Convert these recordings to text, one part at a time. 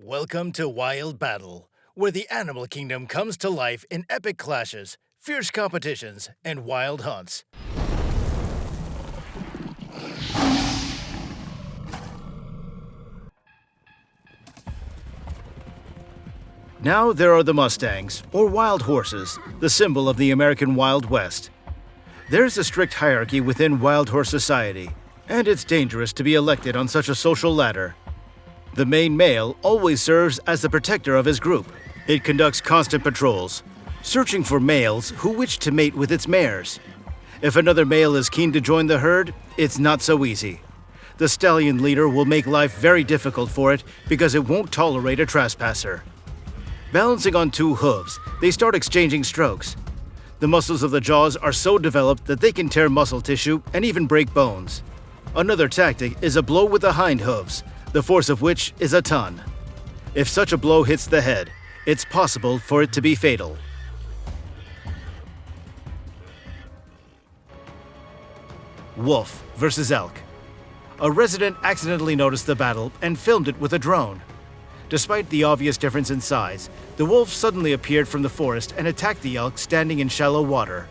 Welcome to Wild Battle, where the animal kingdom comes to life in epic clashes, fierce competitions, and wild hunts. Now there are the Mustangs, or wild horses, the symbol of the American Wild West. There's a strict hierarchy within wild horse society, and it's dangerous to be elected on such a social ladder. The main male always serves as the protector of his group. It conducts constant patrols, searching for males who wish to mate with its mares. If another male is keen to join the herd, it's not so easy. The stallion leader will make life very difficult for it because it won't tolerate a trespasser. Balancing on two hooves, they start exchanging strokes. The muscles of the jaws are so developed that they can tear muscle tissue and even break bones. Another tactic is a blow with the hind hooves, the force of which is a ton. If such a blow hits the head, it's possible for it to be fatal. Wolf versus elk. A resident accidentally noticed the battle and filmed it with a drone. Despite the obvious difference in size, the wolf suddenly appeared from the forest and attacked the elk standing in shallow water.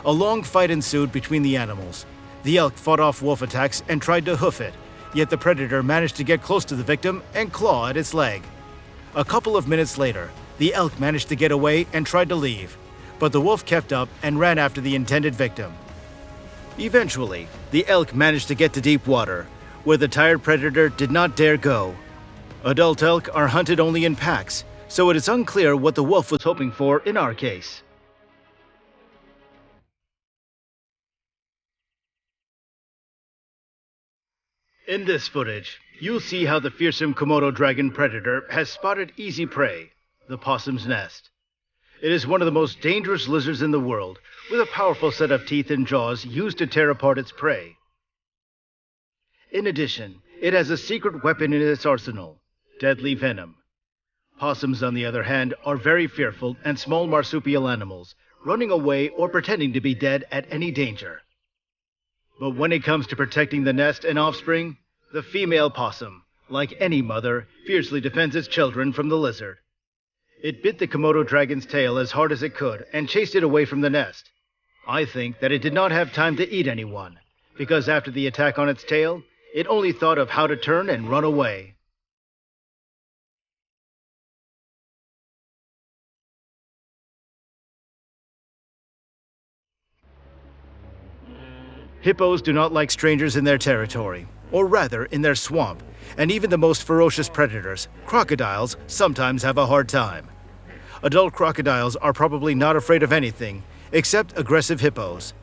A long fight ensued between the animals. The elk fought off wolf attacks and tried to hoof it, yet the predator managed to get close to the victim and claw at its leg. A couple of minutes later, the elk managed to get away and tried to leave, but the wolf kept up and ran after the intended victim. Eventually, the elk managed to get to deep water, where the tired predator did not dare go. Adult elk are hunted only in packs, so it is unclear what the wolf was hoping for in our case. In this footage, you'll see how the fearsome Komodo dragon predator has spotted easy prey, the possum's nest. It is one of the most dangerous lizards in the world, with a powerful set of teeth and jaws used to tear apart its prey. In addition, it has a secret weapon in its arsenal, deadly venom. Possums, on the other hand, are very fearful and small marsupial animals, running away or pretending to be dead at any danger. But when it comes to protecting the nest and offspring, the female possum, like any mother, fiercely defends its children from the lizard. It bit the Komodo dragon's tail as hard as it could and chased it away from the nest. I think that it did not have time to eat anyone, because after the attack on its tail, it only thought of how to turn and run away. Hippos do not like strangers in their territory, or rather in their swamp, and even the most ferocious predators, crocodiles, sometimes have a hard time. Adult crocodiles are probably not afraid of anything except aggressive hippos.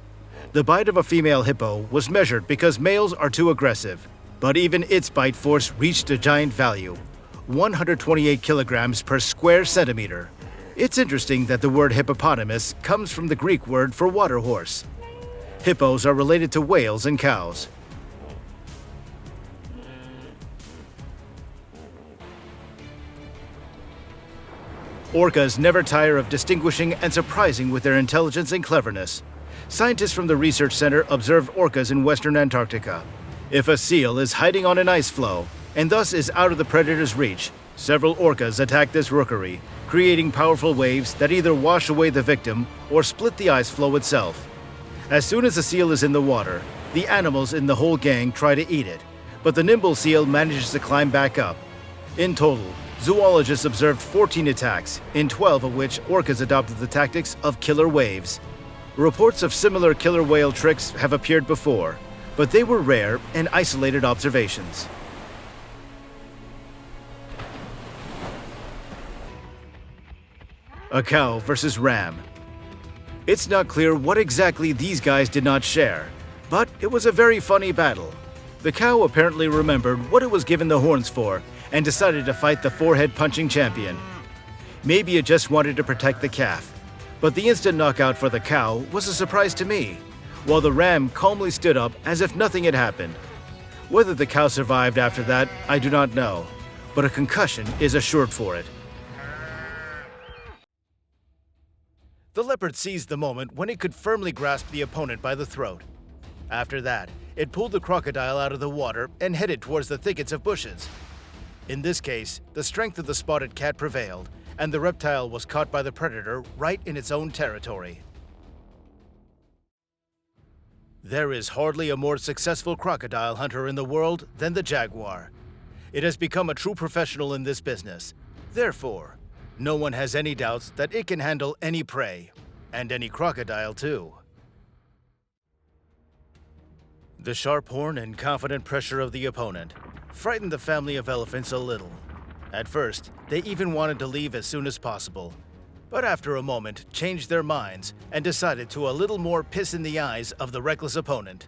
The bite of a female hippo was measured because males are too aggressive, but even its bite force reached a giant value, 128 kilograms per square centimeter. It's interesting that the word hippopotamus comes from the Greek word for water horse. Hippos are related to whales and cows. Orcas never tire of distinguishing and surprising with their intelligence and cleverness. Scientists from the research center observed orcas in western Antarctica. If a seal is hiding on an ice floe, and thus is out of the predator's reach, several orcas attack this rookery, creating powerful waves that either wash away the victim or split the ice floe itself. As soon as the seal is in the water, the animals in the whole gang try to eat it, but the nimble seal manages to climb back up. In total, zoologists observed 14 attacks, in 12 of which orcas adopted the tactics of killer waves. Reports of similar killer whale tricks have appeared before, but they were rare and isolated observations. A cow versus ram. It's not clear what exactly these guys did not share, but it was a very funny battle. The cow apparently remembered what it was given the horns for and decided to fight the forehead-punching champion. Maybe it just wanted to protect the calf, but the instant knockout for the cow was a surprise to me, while the ram calmly stood up as if nothing had happened. Whether the cow survived after that, I do not know, but a concussion is assured for it. The leopard seized the moment when it could firmly grasp the opponent by the throat. After that, it pulled the crocodile out of the water and headed towards the thickets of bushes. In this case, the strength of the spotted cat prevailed, and the reptile was caught by the predator right in its own territory. There is hardly a more successful crocodile hunter in the world than the jaguar. It has become a true professional in this business. Therefore, no one has any doubts that it can handle any prey, and any crocodile too. The sharp horn and confident pressure of the opponent frightened the family of elephants a little. At first, they even wanted to leave as soon as possible, but after a moment changed their minds and decided to a little more piss in the eyes of the reckless opponent.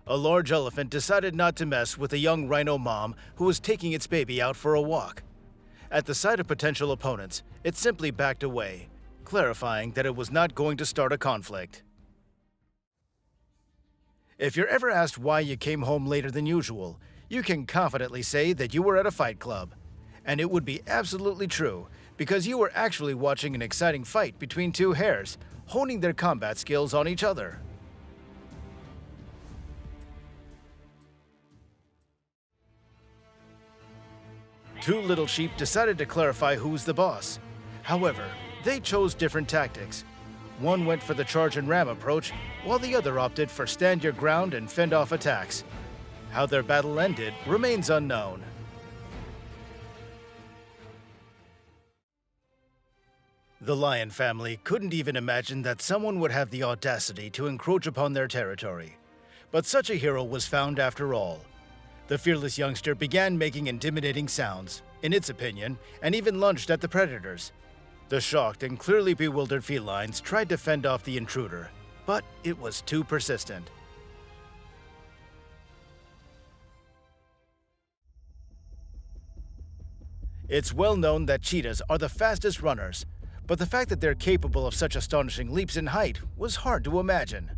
A large elephant decided not to mess with a young rhino mom who was taking its baby out for a walk. At the sight of potential opponents, it simply backed away, clarifying that it was not going to start a conflict. If you're ever asked why you came home later than usual, you can confidently say that you were at a fight club. And it would be absolutely true, because you were actually watching an exciting fight between two hares, honing their combat skills on each other. Two little sheep decided to clarify who's the boss. However, they chose different tactics. One went for the charge and ram approach, while the other opted for stand your ground and fend off attacks. How their battle ended remains unknown. The lion family couldn't even imagine that someone would have the audacity to encroach upon their territory. But such a hero was found after all. The fearless youngster began making intimidating sounds, in its opinion, and even lunged at the predators. The shocked and clearly bewildered felines tried to fend off the intruder, but it was too persistent. It's well known that cheetahs are the fastest runners, but the fact that they're capable of such astonishing leaps in height was hard to imagine.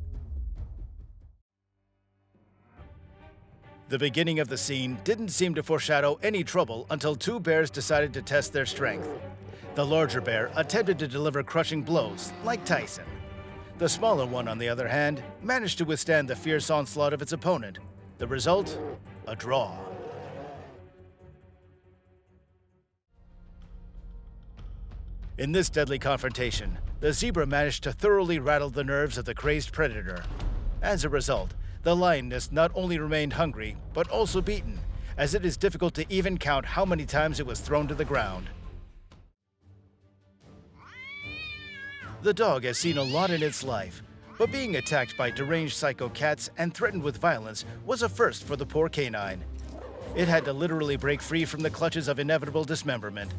The beginning of the scene didn't seem to foreshadow any trouble until two bears decided to test their strength. The larger bear attempted to deliver crushing blows, like Tyson. The smaller one, on the other hand, managed to withstand the fierce onslaught of its opponent. The result? A draw. In this deadly confrontation, the zebra managed to thoroughly rattle the nerves of the crazed predator. As a result, the lioness not only remained hungry, but also beaten, as it is difficult to even count how many times it was thrown to the ground. The dog has seen a lot in its life, but being attacked by deranged psycho cats and threatened with violence was a first for the poor canine. It had to literally break free from the clutches of inevitable dismemberment.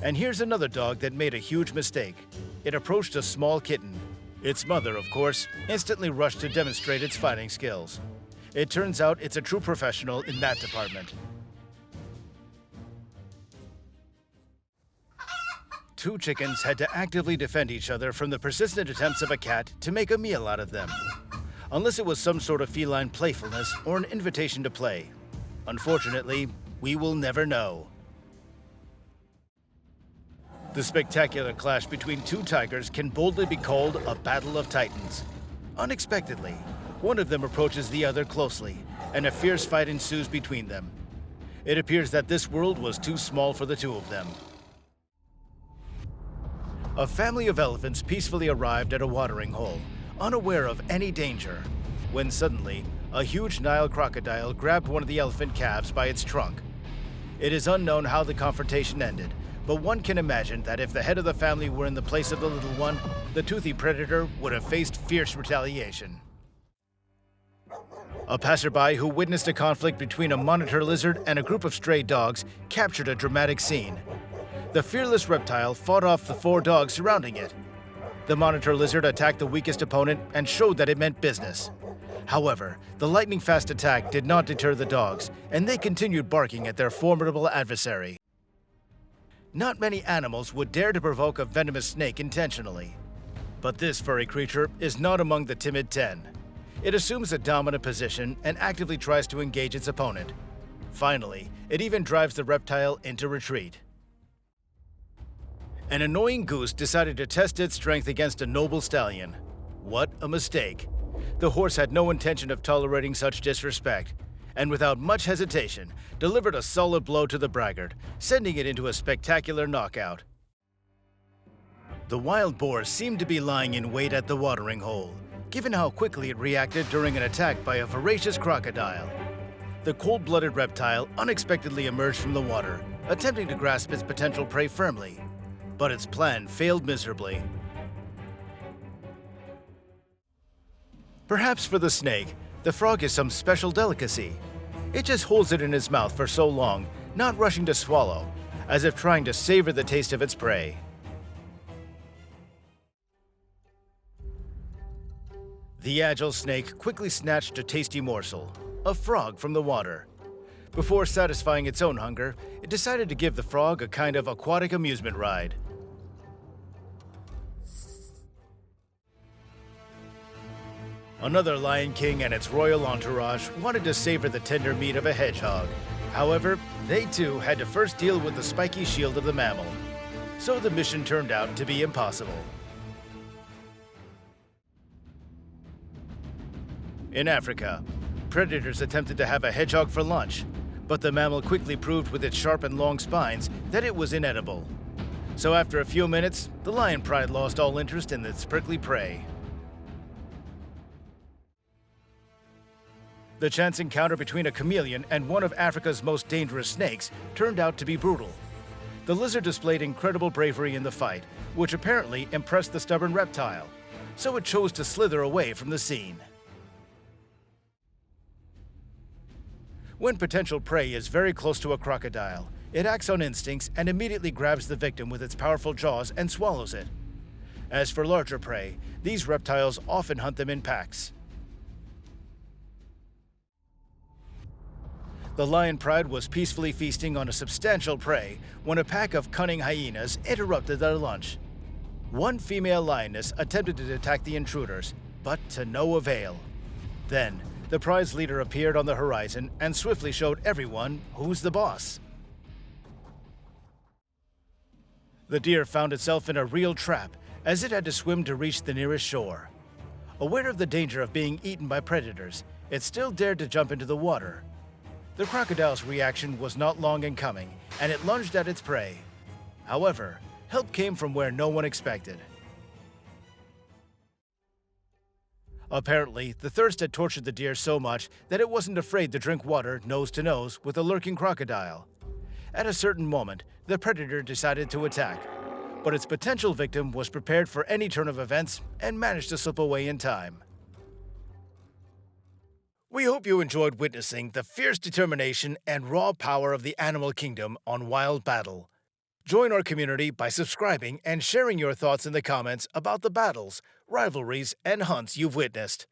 And here's another dog that made a huge mistake. It approached a small kitten. Its mother, of course, instantly rushed to demonstrate its fighting skills. It turns out it's a true professional in that department. Two chickens had to actively defend each other from the persistent attempts of a cat to make a meal out of them. Unless it was some sort of feline playfulness or an invitation to play. Unfortunately, we will never know. The spectacular clash between two tigers can boldly be called a battle of titans. Unexpectedly, one of them approaches the other closely, and a fierce fight ensues between them. It appears that this world was too small for the two of them. A family of elephants peacefully arrived at a watering hole, unaware of any danger, when suddenly, a huge Nile crocodile grabbed one of the elephant calves by its trunk. It is unknown how the confrontation ended, but one can imagine that if the head of the family were in the place of the little one, the toothy predator would have faced fierce retaliation. A passerby who witnessed a conflict between a monitor lizard and a group of stray dogs captured a dramatic scene. The fearless reptile fought off the 4 dogs surrounding it. The monitor lizard attacked the weakest opponent and showed that it meant business. However, the lightning-fast attack did not deter the dogs, and they continued barking at their formidable adversary. Not many animals would dare to provoke a venomous snake intentionally. But this furry creature is not among the timid 10. It assumes a dominant position and actively tries to engage its opponent. Finally, it even drives the reptile into retreat. An annoying goose decided to test its strength against a noble stallion. What a mistake. The horse had no intention of tolerating such disrespect, and without much hesitation, delivered a solid blow to the braggart, sending it into a spectacular knockout. The wild boar seemed to be lying in wait at the watering hole, given how quickly it reacted during an attack by a voracious crocodile. The cold-blooded reptile unexpectedly emerged from the water, attempting to grasp its potential prey firmly, but its plan failed miserably. Perhaps for the snake, the frog is some special delicacy. It just holds it in its mouth for so long, not rushing to swallow, as if trying to savor the taste of its prey. The agile snake quickly snatched a tasty morsel, a frog from the water. Before satisfying its own hunger, it decided to give the frog a kind of aquatic amusement ride. Another lion king and its royal entourage wanted to savor the tender meat of a hedgehog. However, they too had to first deal with the spiky shield of the mammal. So the mission turned out to be impossible. In Africa, predators attempted to have a hedgehog for lunch, but the mammal quickly proved with its sharp and long spines that it was inedible. So after a few minutes, the lion pride lost all interest in its prickly prey. The chance encounter between a chameleon and one of Africa's most dangerous snakes turned out to be brutal. The lizard displayed incredible bravery in the fight, which apparently impressed the stubborn reptile, so it chose to slither away from the scene. When potential prey is very close to a crocodile, it acts on instincts and immediately grabs the victim with its powerful jaws and swallows it. As for larger prey, these reptiles often hunt them in packs. The lion pride was peacefully feasting on a substantial prey when a pack of cunning hyenas interrupted their lunch. One female lioness attempted to attack the intruders, but to no avail. Then, the prize leader appeared on the horizon and swiftly showed everyone who's the boss. The deer found itself in a real trap, as it had to swim to reach the nearest shore. Aware of the danger of being eaten by predators, it still dared to jump into the water. The crocodile's reaction was not long in coming, and it lunged at its prey. However, help came from where no one expected. Apparently, the thirst had tortured the deer so much that it wasn't afraid to drink water nose to nose with a lurking crocodile. At a certain moment, the predator decided to attack, but its potential victim was prepared for any turn of events and managed to slip away in time. We hope you enjoyed witnessing the fierce determination and raw power of the animal kingdom on Wild Battle. Join our community by subscribing and sharing your thoughts in the comments about the battles, rivalries, and hunts you've witnessed.